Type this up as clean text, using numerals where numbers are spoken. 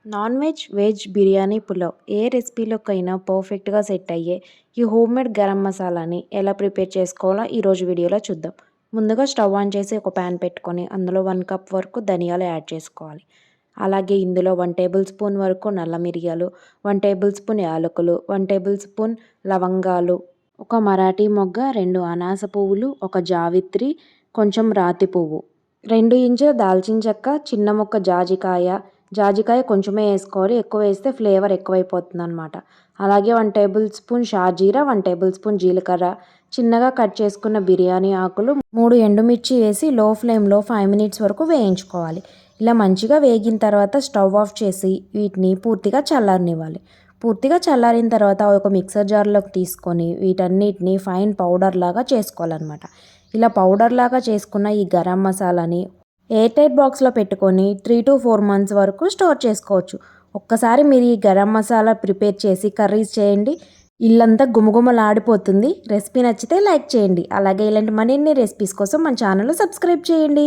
Non veg, veg biryani pulao ఏ రెసిపీలోకైనా పర్ఫెక్ట్‌గా సెట్ అయ్యే ఈ హోమ్‌మేడ్ గరం మసాలాని ఎలా ప్రిపేర్ చేసుకోవాలో ఈరోజు వీడియోలో చూద్దాం. ముందుగా స్టవ్ ఆన్ చేసి ఒక పాన్ పెట్టుకొని అందులో 1 కప్ వరకు ధనియాలు యాడ్ చేసుకోవాలి. అలాగే ఇందులో 1 టేబుల్ స్పూన్ వరకు నల్ల మిరియాలు, 1 టేబుల్ స్పూన్ యాలకులు, 1 టేబుల్ స్పూన్ లవంగాలు, ఒక మరాఠీ మొగ్గ, 2 అనాస పువ్వులు, ఒక జావిత్రి, కొంచెం రాతి పువ్వు, 2 ఇంచుల దాల్చిన చెక్క, చిన్న ముక్క జాజికాయ కొంచెమే వేసుకోవాలి, ఎక్కువ వేస్తే ఫ్లేవర్ ఎక్కువైపోతుందనమాట. అలాగే 1 టేబుల్ స్పూన్ షాజీరా, 1 టేబుల్ స్పూన్ జీలకర్ర, చిన్నగా కట్ చేసుకున్న బిర్యానీ ఆకులు, 3 ఎండుమిర్చి వేసి లో ఫ్లేమ్లో 5 మినిట్స్ వరకు వేయించుకోవాలి. ఇలా మంచిగా వేగిన తర్వాత స్టవ్ ఆఫ్ చేసి వీటిని పూర్తిగా చల్లారనివ్వాలి. పూర్తిగా చల్లారిన తర్వాత ఒక మిక్సర్ జార్లోకి తీసుకొని వీటన్నిటిని ఫైన్ పౌడర్ లాగా చేసుకోవాలన్నమాట. ఇలా పౌడర్ లాగా చేసుకున్న ఈ గరం మసాలాని ఎయిర్ టైట్ బాక్స్లో పెట్టుకొని 3 to 4 మంత్స్ వరకు స్టోర్ చేసుకోవచ్చు. ఒక్కసారి మీరు ఈ గరం మసాలా ప్రిపేర్ చేసి కర్రీస్ చేయండి, ఇల్లంతా గుమగుమలాడిపోతుంది. రెసిపీ నచ్చితే లైక్ చేయండి. అలాగే ఇలాంటి మరిన్ని రెసిపీస్ కోసం మన ఛానల్ సబ్స్క్రైబ్ చేయండి.